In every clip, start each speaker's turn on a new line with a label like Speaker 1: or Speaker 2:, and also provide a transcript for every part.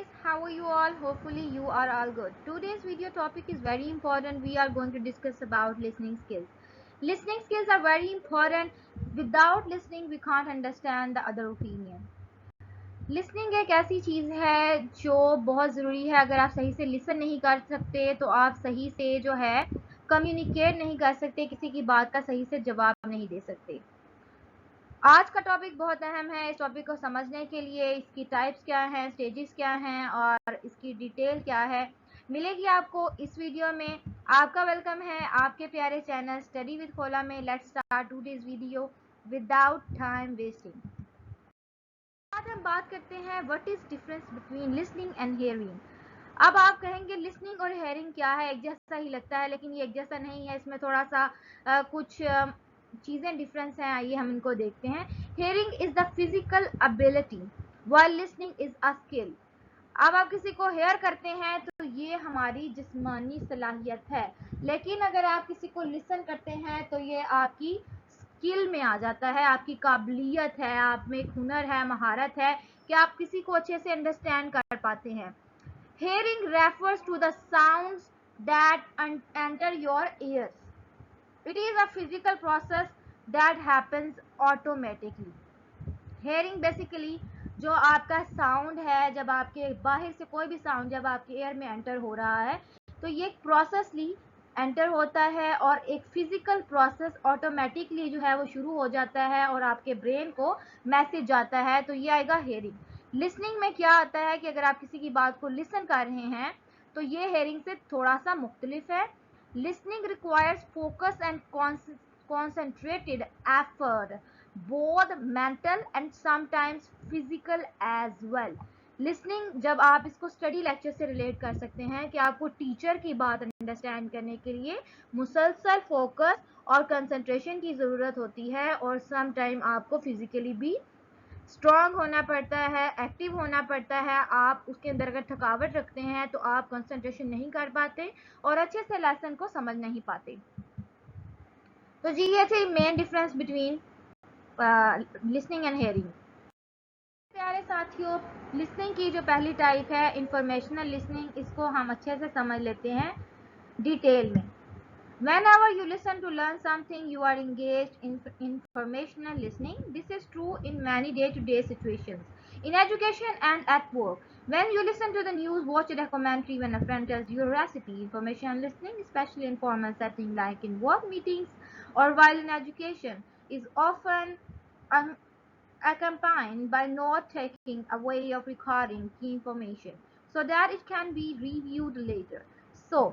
Speaker 1: guys, how are you all? Hopefully you are all good. Today's video topic is very important. We are going to discuss about listening skills. Listening skills are very important. Without listening we can't understand the other opinion. Listening एक ऐसी चीज़ है जो बहुत ज़रूरी है. अगर आप सही से लिसन नहीं कर सकते तो आप सही से जो है कम्युनिकेट नहीं कर सकते, किसी की बात का सही से जवाब नहीं दे सकते. आज का टॉपिक बहुत अहम है. इस टॉपिक को समझने के लिए इसकी टाइप्स क्या हैं, स्टेजेस क्या हैं और इसकी डिटेल क्या है मिलेगी आपको इस वीडियो में. आपका वेलकम है आपके प्यारे चैनल स्टडी विद खोला में. Let's start today's video without time wasting. आज हम बात करते हैं what is difference between listening and hearing. अब आप कहेंगे लिसनिंग और हियरिंग क्या है, एक जैसा ही लगता है, लेकिन ये एक जैसा नहीं है. इसमें थोड़ा सा कुछ चीज़ें डिफरेंस हैं. आइए हम इनको देखते हैं. Hearing is the physical ability while listening is a skill. अब आप किसी को हेयर करते हैं तो ये हमारी जिस्मानी सलाहियत है, लेकिन अगर आप किसी को लिसन करते हैं तो ये आपकी स्किल में आ जाता है, आपकी काबिलियत है, आप में एक हुनर है, महारत है कि आप किसी को अच्छे से अंडरस्टैंड कर पाते हैं. Hearing refers to the sounds that enter your ears. It is a physical process that happens automatically. Hearing basically जो आपका साउंड है, जब आपके बाहर से कोई भी साउंड जब आपके एयर में एंटर हो रहा है तो ये एक प्रोसेसली एंटर होता है और एक फिजिकल प्रोसेस ऑटोमेटिकली जो है वो शुरू हो जाता है और आपके ब्रेन को मैसेज जाता है, तो ये आएगा हेयरिंग. लिसनिंग में क्या आता है कि अगर आप किसी की बात को लिसन कर रहे हैं तो ये हेयरिंग से थोड़ा सा मुख्तलिफ है. Listening requires focus and concentrated effort, both mental and sometimes physical as well. Listening जब आप इसको स्टडी लेक्चर से रिलेट कर सकते हैं कि आपको टीचर की बात अंडरस्टैंड करने के लिए मुसलसल फोकस और कंसंट्रेशन की ज़रूरत होती है और सम टाइम आपको फिजिकली भी स्ट्रॉन्ग होना पड़ता है, एक्टिव होना पड़ता है. आप उसके अंदर अगर थकावट रखते हैं तो आप कंसंट्रेशन नहीं कर पाते और अच्छे से लेसन को समझ नहीं पाते. तो जी ये थे main difference between listening and hearing. प्यारे साथियों, लिसनिंग की जो पहली टाइप है इंफॉर्मेशनल लिसनिंग, इसको हम अच्छे से समझ लेते हैं डिटेल में. Whenever you listen to learn something, you are engaged in informational listening. This is true in many day-to-day situations, in education and at work. When you listen to the news, watch a documentary, when a friend tells you a recipe. Information listening, especially in formal setting like in work meetings or while in education, is often accompanied by note-taking, a way of recording key information so that it can be reviewed later. So,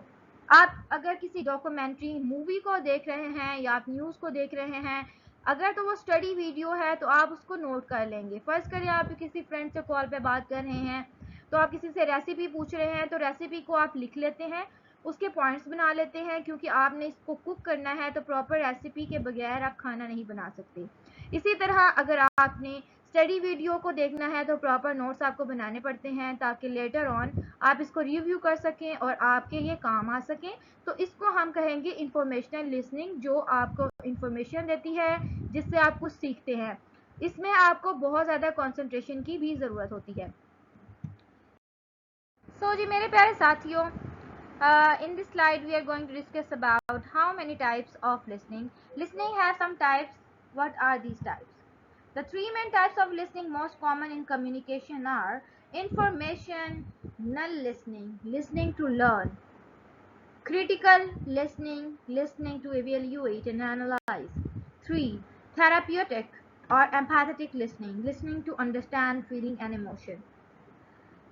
Speaker 1: आप अगर किसी documentary movie को देख रहे हैं या आप news को देख रहे हैं, अगर तो वो स्टडी वीडियो है तो आप उसको नोट कर लेंगे. फ़र्ज़ करिए आप किसी फ्रेंड से कॉल पे बात कर रहे हैं तो आप किसी से रेसिपी पूछ रहे हैं तो रेसिपी को आप लिख लेते हैं, उसके पॉइंट्स बना लेते हैं, क्योंकि आपने इसको कुक करना है तो प्रॉपर रेसिपी के बगैर आप खाना नहीं बना सकते. इसी तरह अगर आपने स्टडी वीडियो को देखना है तो प्रॉपर नोट्स आपको बनाने पड़ते हैं ताकि लेटर ऑन आप इसको रिव्यू कर सकें और आपके ये काम आ सकें. तो इसको हम कहेंगे इंफॉर्मेशनल लिसनिंग, जो आपको इंफॉर्मेशन देती है जिससे आप कुछ सीखते हैं. इसमें आपको बहुत ज़्यादा कंसंट्रेशन की भी ज़रूरत होती है. सो जी मेरे प्यारे साथियों, in this slide we are going to discuss about how many types of listening. Listening has some types. What are these types? The three main types of listening most common in communication are information, null listening, listening to learn; critical listening, listening to evaluate and analyze; 3. Therapeutic or empathetic listening, listening to understand feeling and emotion.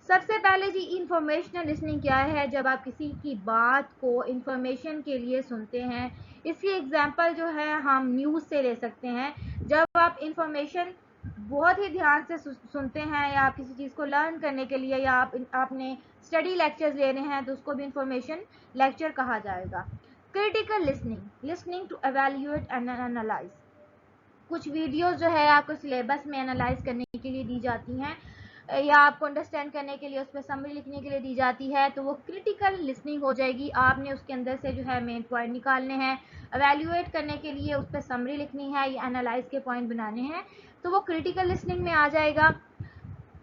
Speaker 1: सबसे पहले जी informational listening क्या है. जब आप किसी की बात को इंफॉर्मेशन के लिए सुनते हैं, इसकी एग्जांपल जो है हम न्यूज़ से ले सकते हैं. जब आप इंफॉर्मेशन बहुत ही ध्यान से सुनते हैं या आप किसी चीज़ को लर्न करने के लिए या आपने स्टडी लेक्चर्स ले रहे हैं तो उसको भी इंफॉर्मेशन लेक्चर कहा जाएगा. Critical listening, listening to evaluate and analyse. कुछ वीडियोस जो है आपको सिलेबस में एनालाइज करने के लिए दी जाती हैं या आपको अंडरस्टैंड करने के लिए उस पर समरी लिखने के लिए दी जाती है, तो वो क्रिटिकल लिसनिंग हो जाएगी. आपने उसके अंदर से जो है मेन पॉइंट निकालने हैं, एवेल्यूएट करने के लिए उस पर समरी लिखनी है या एनालाइज के पॉइंट बनाने हैं, तो वो क्रिटिकल लिसनिंग में आ जाएगा.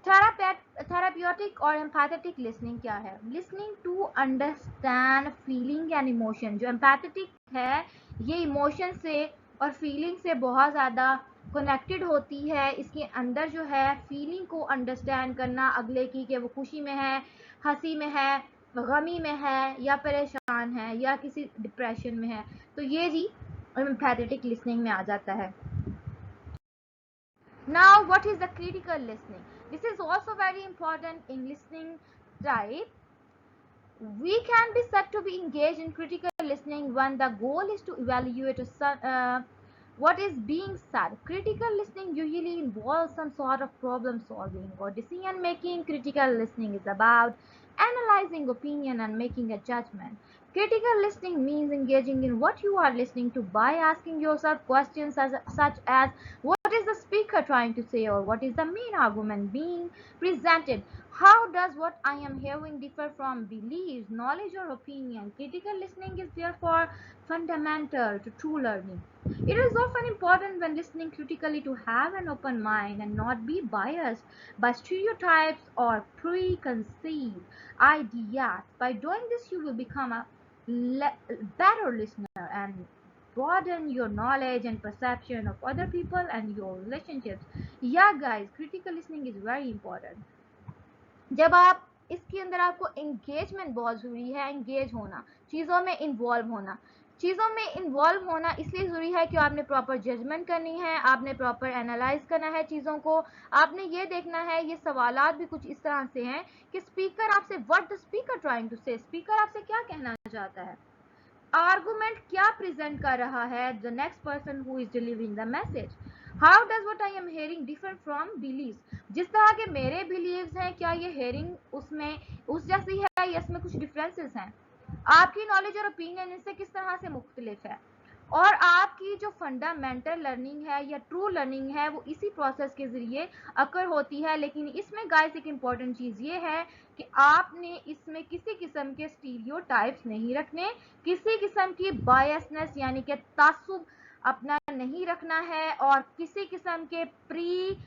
Speaker 1: थेरापी और पैट्रियोटिक और एम्पैथेटिक लिसनिंग क्या है? Listening to understand feeling and emotion. जो एम्पैथेटिक है ये इमोशन से और फीलिंग से बहुत ज़्यादा कनेक्टेड होती है। इसके अंदर जो है फीलिंग को अंडरस्टैंड करना अगले की, कि वो खुशी में है, हंसी में है, गमी में है, या परेशान है, या किसी डिप्रेशन में है, तो ये जी एम्पैथेटिक लिसनिंग में आ जाता है। Now, what is the critical listening? This is also very important in listening type. We can be said to be engaged in critical listening when the goal is to evaluate what is being said. Critical listening usually involves some sort of problem solving or decision making. Critical listening is about analyzing opinion and making a judgment. Critical listening means engaging in what you are listening to by asking yourself questions such as what is the speaker trying to say, or what is the main argument being presented? How does what I am hearing differ from beliefs, knowledge, or opinion? Critical listening is therefore fundamental to true learning. It is often important when listening critically to have an open mind and not be biased by stereotypes or preconceived ideas. By doing this, you will become a better listener and broaden your knowledge and perception of other people and your relationships. Yeah, guys, critical listening is very important. जब आप इसके अंदर आपको engagement बहुत ज़रूरी है, engage होना, चीज़ों में इन्वॉल्व होना। चीज़ों में इन्वॉल्व होना इसलिए ज़रूरी है कि आपने प्रॉपर जजमेंट करनी है, आपने प्रॉपर एनालाइज करना है चीज़ों को, आपने ये देखना है। ये सवालात भी कुछ इस तरह से हैं कि स्पीकर आपसे, what the speaker trying to say, speaker आपसे क्या कहना चाहता है, आर्गुमेंट क्या प्रेजेंट कर रहा है the next person who is delivering the message, how does what I am hearing different from believes, जिस तरह के मेरे बिलीव्स हैं क्या ये हेयरिंग उसमें उस जैसी है या इसमें कुछ डिफरेंसेस हैं, आपकी नॉलेज और ओपिनियन इससे किस तरह से मुख्तलिफ है। और आपकी जो फंडामेंटल लर्निंग है या ट्रू लर्निंग है वो इसी प्रोसेस के ज़रिए अकर होती है। लेकिन इसमें गाइस एक इम्पॉर्टेंट चीज़ ये है कि आपने इसमें किसी किस्म के स्टीरियोटाइप्स नहीं रखने, किसी किस्म की बायसनेस यानी कि तासुब अपना नहीं रखना है, और किसी किस्म के प्री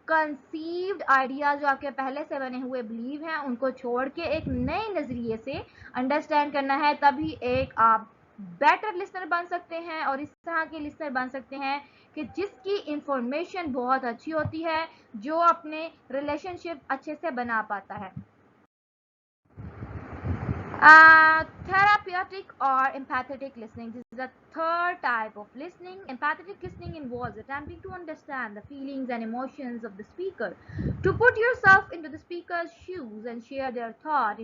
Speaker 1: कंसीव्ड आइडिया जो आपके पहले से बने हुए बिलीव हैं उनको छोड़ के एक नए नज़रिए से अंडरस्टैंड करना है। तभी एक आप बेटर लिसनर बन सकते हैं और इस तरह के लिसनर बन सकते हैं कि जिसकी इंफॉर्मेशन बहुत अच्छी होती है, जो अपने रिलेशनशिप अच्छे से बना पाता है। Therapeutic or empathetic listening. This is the third type of listening. Empathetic listening involves attempting to understand the feelings and emotions of the speaker, to put yourself into the speaker's shoes and share their thought.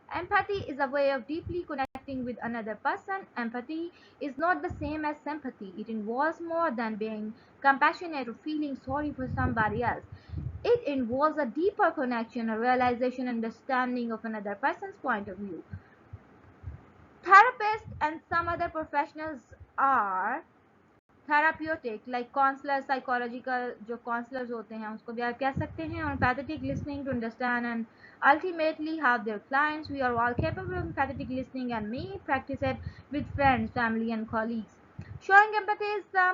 Speaker 1: Empathy is a way of deeply connecting with another person. Empathy is not the same as sympathy. It involves more than being compassionate or feeling sorry for somebody else. It involves a deeper connection, a realization, understanding of another person's point of view. Therapists and some other professionals are therapeutic, like counselors, psychological जो counselors होते हैं उसको भी आप कह सकते हैं, और empathetic listening to understand and ultimately help their clients. We are all capable of empathetic listening and may practice it with friends, family, and colleagues. Showing empathy is the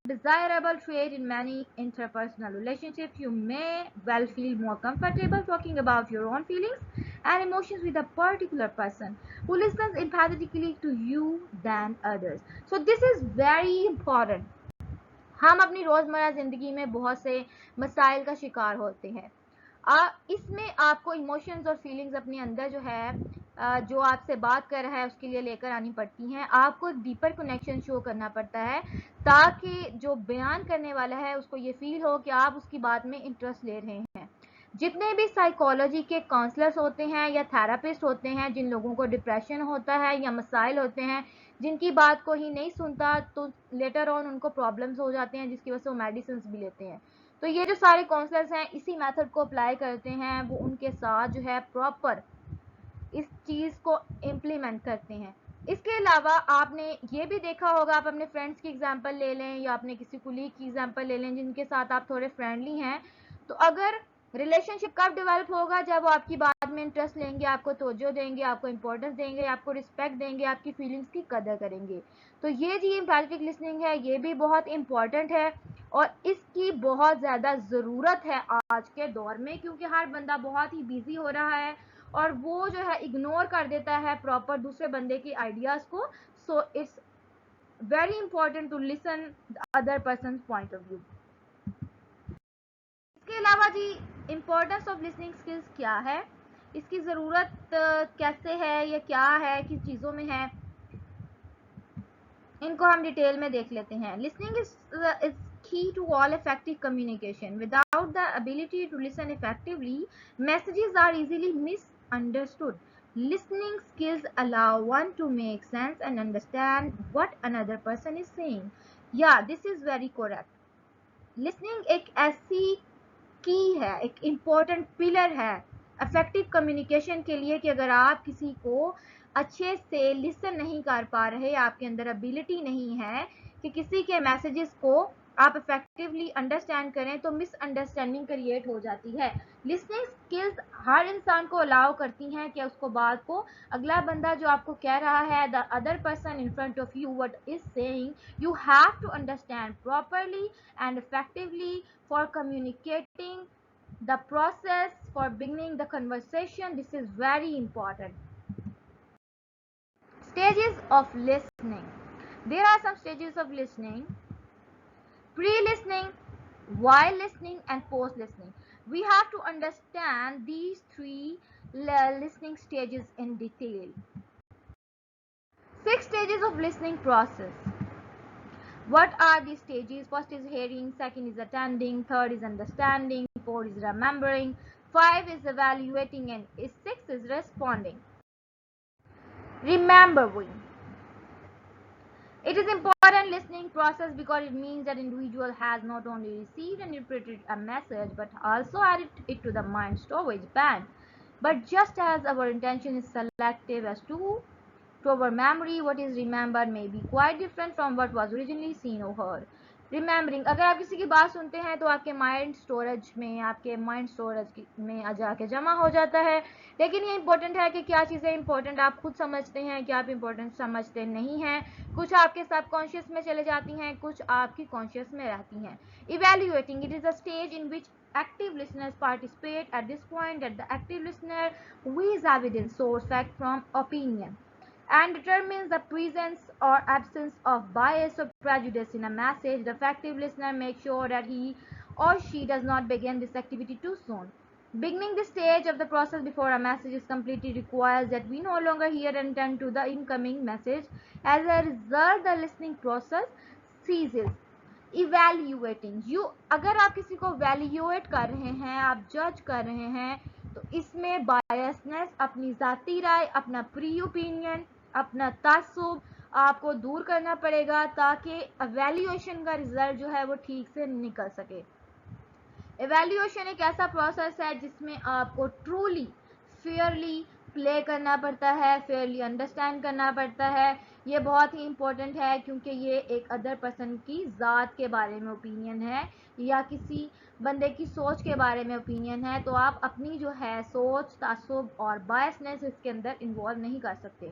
Speaker 1: desirable trait in many interpersonal relationships. You may well feel more comfortable talking about your own feelings and emotions with a particular person who listens empathetically to you than others. So this is very important. हम अपनी रोज़मर्रा ज़िंदगी में बहुत से मसाइल का शिकार होते हैं। इसमें आपको इमोशंस और फीलिंग्स अपने अंदर जो है जो आपसे बात कर रहा है उसके लिए लेकर आनी पड़ती हैं। आपको एक डीपर कनेक्शन शो करना पड़ता है ताकि जो बयान करने वाला है उसको ये फील हो कि आप उसकी बात में इंटरेस्ट ले रहे हैं। जितने भी साइकोलॉजी के काउंसलर्स होते हैं या थेरापिस्ट होते हैं, जिन लोगों को डिप्रेशन होता है या मसाइल होते हैं, जिनकी बात को ही नहीं सुनता तो लेटर ऑन उनको प्रॉब्लम्स हो जाते हैं जिसकी वजह से वो मेडिसिन भी लेते हैं। तो ये जो सारे काउंसलर्स हैं इसी मेथड को अप्लाई करते हैं, वो उनके साथ जो है प्रॉपर इस चीज़ को इम्प्लीमेंट करते हैं। इसके अलावा आपने ये भी देखा होगा, आप अपने फ्रेंड्स की एग्जांपल ले लें या अपने किसी कुलीग की एग्जांपल ले लें जिनके साथ आप थोड़े फ्रेंडली हैं, तो अगर रिलेशनशिप कब डेवलप होगा, जब वो आपकी बात में इंटरेस्ट लेंगे, आपको तवज्जो देंगे, आपको इंपॉर्टेंस देंगे, आपको रिस्पेक्ट देंगे, आपकी फीलिंग्स की कदर करेंगे। तो ये जी एम्पैथेटिक लिसनिंग है, ये भी बहुत इंपॉर्टेंट है। और इसकी बहुत ज़्यादा ज़रूरत है आज के दौर में, क्योंकि हर बंदा बहुत ही बिजी हो रहा है और वो जो है इग्नोर कर देता है प्रॉपर दूसरे बंदे की आइडियाज़ को. So it's very important to listen the other person point of view. इसके अलावा जी इम्पोर्टेंस ऑफ लिसनिंग स्किल्स क्या है, इसकी ज़रूरत कैसे है, या क्या है, किस चीज़ों में है, इनको हम डिटेल में देख लेते हैं. Listening is key to all effective communication. Without the ability to listen effectively, messages are easily misunderstood. Listening skills allow one to make sense and understand what another person is saying. Yeah, this is very correct. Listening एक ऐसी की है, एक important pillar है effective communication के लिए, कि अगर आप किसी को अच्छे से लिसन नहीं कर पा रहे, आपके अंदर एबिलिटी नहीं है कि किसी के मैसेजेस को आप इफेक्टिवली अंडरस्टैंड करें, तो मिसअंडरस्टैंडिंग क्रिएट हो जाती है. लिसनिंग स्किल्स हर इंसान को अलाउ करती हैं कि उसको बात को, अगला बंदा जो आपको कह रहा है, the other person in front of you what is saying, you have to understand properly and effectively for communicating the process, for beginning the conversation. This is very important. Stages of listening. There are some stages of listening: pre-listening, while listening, and post-listening. We have to understand these three listening stages in detail. 6 stages of listening process. What are these stages? First is hearing, second is attending, third is understanding, fourth is remembering, 5 is evaluating, and 6 is responding. Remembering. It is important listening process because it means that individual has not only received and interpreted a message but also added it to the mind storage bank. But just as our intention is selective as to our memory, what is remembered may be quite different from what was originally seen or heard. Remembering, अगर आप किसी की बात सुनते हैं तो आपके mind storage में जाके जमा हो जाता है. लेकिन ये इंपॉर्टेंट है कि क्या चीज़ें इंपॉर्टेंट आप खुद समझते हैं, क्या आप इंपॉर्टेंट समझते नहीं हैं. कुछ आपके सबकॉन्शियस में चले जाती हैं, कुछ आपकी कॉन्शियस में रहती हैं. Evaluating, it is a stage in which active listeners participate. At this point, that the active listener weighs evidence, source, fact from opinion, and determines the presence or absence of bias or prejudice in a message. The effective listener makes sure that he or she does not begin this activity too soon. Beginning the stage of the process before a message is completed requires that we no longer hear and attend to the incoming message. As a result, the listening process ceases. Evaluating, you अगर आप किसी को valuate कर रहे हैं, आप जज कर रहे हैं, तो इसमें बायसनेस, अपनी ज़ाती राय, अपना प्री ओपिनियन, अपना तासुब आपको दूर करना पड़ेगा ताकि एवेल्युएशन का रिजल्ट जो है वो ठीक से निकल सके. एवेल्युएशन एक ऐसा प्रोसेस है जिसमें आपको ट्रूली फेयरली प्ले करना पड़ता है, फेयरली अंडरस्टैंड करना पड़ता है. ये बहुत ही इम्पोर्टेंट है क्योंकि ये एक अदर पर्सन की ज़ात के बारे में ओपिनियन है या किसी बंदे की सोच के बारे में ओपिनियन है, तो आप अपनी जो है सोच, तासुब और बायसनेस इसके अंदर इन्वॉल्व नहीं कर सकते.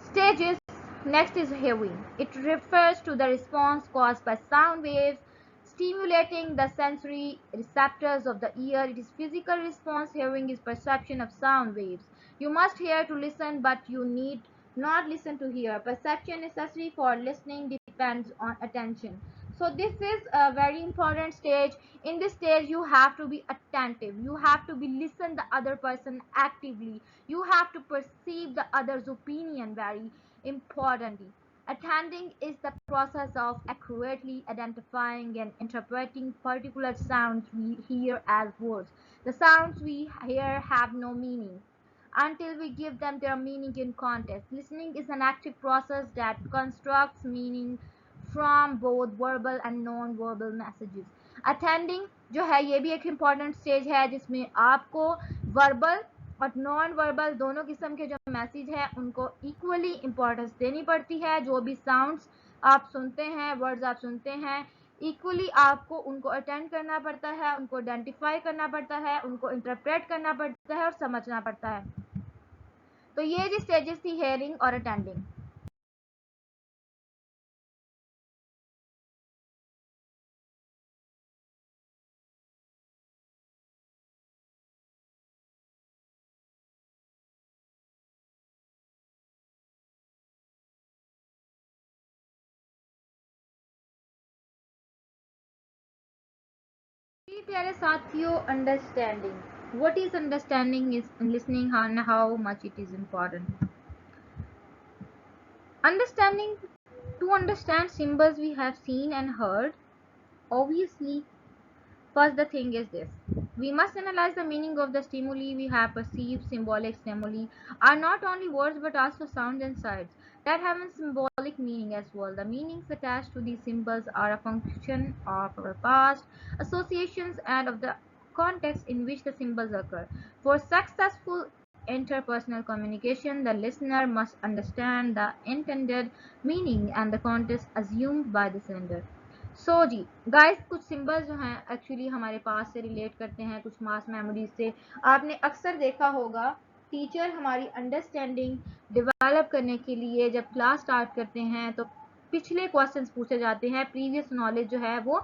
Speaker 1: Stages. Next is hearing. It refers to the response caused by sound waves stimulating the sensory receptors of the ear. It is physical response. Hearing is perception of sound waves. You must hear to listen, but you need not listen to hear. Perception necessary for listening depends on attention. So this is a very important stage. In this stage you have to be attentive, you have to be listen the other person actively, you have to perceive the other's opinion very importantly. Attending is the process of accurately identifying and interpreting particular sounds we hear as words. The sounds we hear have no meaning until we give them their meaning in context. Listening is an active process that constructs meaning from both verbal and non-verbal messages. Attending जो है ये भी एक important stage है जिसमें आपको verbal और non verbal दोनों किस्म के जो मैसेज है उनको इक्वली इंपॉर्टेंस देनी पड़ती है. जो भी साउंड्स आप सुनते हैं, वर्ड्स आप सुनते हैं, इक्वली आपको उनको अटेंड करना पड़ता है, उनको आइडेंटिफाई करना पड़ता है, उनको इंटरप्रेट करना पड़ता है और समझना पड़ता है. तो ये जी स्टेजेस थी हेयरिंग और अटेंडिंग. मेरे प्यारे साथियों, understanding, what is understanding is listening and how much it is important. Understanding, to understand symbols we have seen and heard, obviously, first the thing is this. We must analyze the meaning of the stimuli we have perceived. Symbolic stimuli are not only words but also sounds and sights that have a symbolic meaning as well. The meanings attached to these symbols are a function of our past associations and of the context in which the symbols occur. For successful interpersonal communication, the listener must understand the intended meaning and the context assumed by the sender. जी guys, कुछ symbols जो हैं actually हमारे पास से relate करते हैं कुछ मास memories से. आपने अक्सर देखा होगा टीचर हमारी अंडरस्टैंडिंग डेवलप करने के लिए जब क्लास स्टार्ट करते हैं तो पिछले क्वेश्चंस पूछे जाते हैं. प्रीवियस नॉलेज जो है वो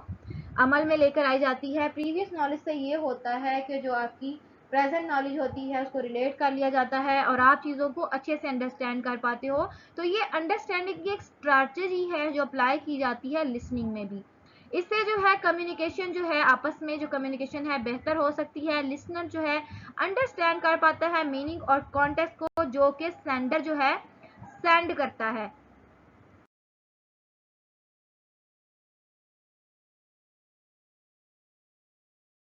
Speaker 1: अमल में लेकर आई जाती है. प्रीवियस नॉलेज से ये होता है कि जो आपकी प्रेजेंट नॉलेज होती है उसको रिलेट कर लिया जाता है और आप चीज़ों को अच्छे से अंडरस्टैंड कर पाते हो. तो ये अंडरस्टैंडिंग की एक स्ट्रैटेजी है जो अप्लाई की जाती है लिसनिंग में भी. इससे जो है कम्युनिकेशन जो है आपस में जो कम्युनिकेशन है बेहतर हो सकती है. लिसनर जो है अंडरस्टैंड कर पाता है मीनिंग और कॉन्टेक्स्ट को जो कि सेंडर जो है सेंड करता है.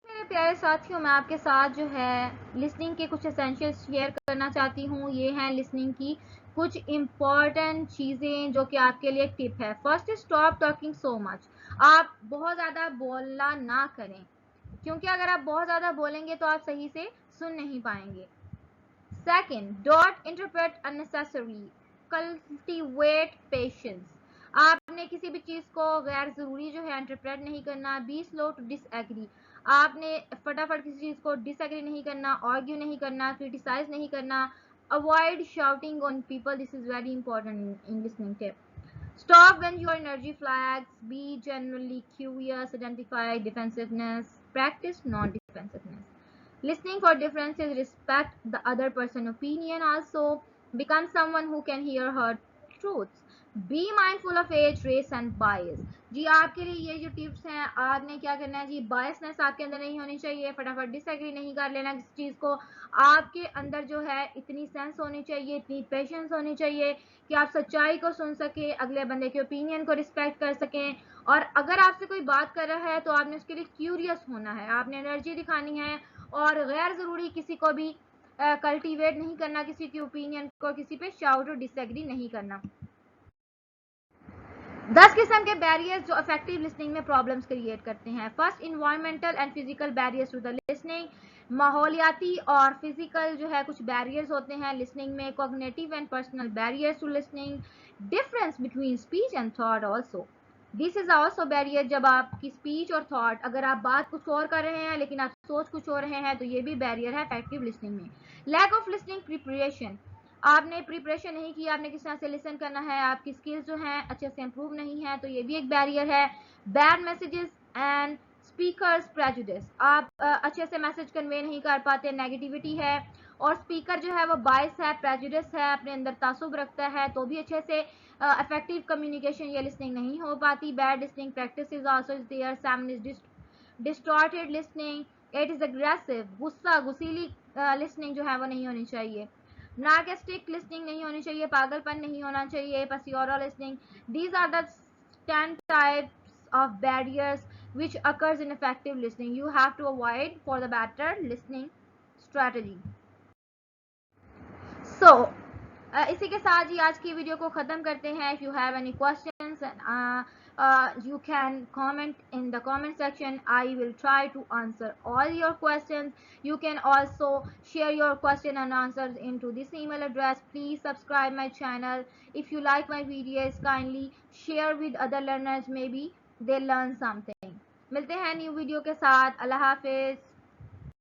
Speaker 1: मेरे प्यारे साथियों, मैं आपके साथ जो है लिसनिंग के कुछ एसेंशियल्स शेयर करना चाहती हूँ. ये हैं लिसनिंग की कुछ इम्पॉर्टेंट चीज़ें जो कि आपके लिए एक टिप है. First is stop talking so much. आप बहुत ज़्यादा बोलना ना करें क्योंकि अगर आप बहुत ज़्यादा बोलेंगे तो आप सही से सुन नहीं पाएंगे. Second, don't interpret unnecessarily. Cultivate patience. आपने किसी भी चीज़ को गैर ज़रूरी जो है इंटरप्रेट नहीं करना. Be slow to disagree. आपने फटाफट किसी चीज़ को डिसएग्री नहीं करना, आर्ग्यू नहीं करना, क्रिटिसाइज नहीं करना. Avoid shouting on people. This is very important in listening tip. Stop when your energy flags. Be genuinely curious. Identify defensiveness. Practice non-defensiveness. Listening for differences. Respect the other person's opinion. Also, become someone who can hear her truths. Be mindful of age, race and bias. जी आपके लिए ये जो tips हैं आपने क्या करना है जी. Biasness आपके अंदर नहीं होनी चाहिए. फटाफट डिसएग्री नहीं कर लेना किसी चीज़ को. आपके अंदर जो है इतनी सेंस होनी चाहिए, इतनी पेशेंस होनी चाहिए कि आप सच्चाई को सुन सके, अगले बंदे के ओपिनियन को रिस्पेक्ट कर सकें. और अगर आपसे कोई बात कर रहा है तो आपने उसके लिए क्यूरियस होना है, आपने एनर्जी दिखानी है और गैर ज़रूरी किसी को भी कल्टीवेट नहीं करना, किसी की ओपिनियन को किसी पे शाउट और डिसएग्री नहीं करना. 10 किस्म के बैरियर्स जो इफेक्टिव लिसनिंग में प्रॉब्लम्स क्रिएट करते हैं. First, environmental and physical barriers to the listening. माहौलियाती और फिजिकल जो है कुछ बैरियर्स होते हैं लिसनिंग में. Cognitive and personal barriers to listening. Difference between speech and thought also. This is also barrier. जब आपकी स्पीच और थॉट, अगर आप बात कुछ और कर रहे हैं लेकिन आप सोच कुछ और रहे हैं तो ये भी बैरियर है इफेक्टिव लिसनिंग में. Lack of listening preparation. आपने प्रिपरेशन नहीं किया, आपने किस तरह से लिसन करना है, आपकी स्किल्स जो हैं अच्छे से इंप्रूव नहीं है तो ये भी एक बैरियर है. Bad messages and speakers prejudice. आप अच्छे से मैसेज कन्वे नहीं कर पाते, नेगेटिविटी है. और स्पीकर जो है वो बायस है, प्रेजुडिस है, अपने अंदर तासुब रखता है तो भी अच्छे से इफेक्टिव कम्युनिकेशन या लिसनिंग नहीं हो पाती. Bad listening practices also is there. Some is distorted listening. It is aggressive. गुस्सा, गुस्सीली लिसनिंग जो है वो नहीं होनी चाहिए. नार्किस्टिक लिसनिंग नहीं होनी चाहिए. पागलपन नहीं होना चाहिए. पसियोरा listening. These are the 10 types of barriers which occurs in effective listening. You have to avoid for the better listening strategy. So इसी के साथ ही आज की वीडियो को ख़त्म करते हैं. If you have any questions you can comment in the comment section. I will try to answer all your questions. You can also share your question and answers into this email address. Please subscribe my channel. If you like my videos, kindly share with other learners. Maybe they learn something. मिलते हैं new video के साथ. अल्लाह हाफिज़.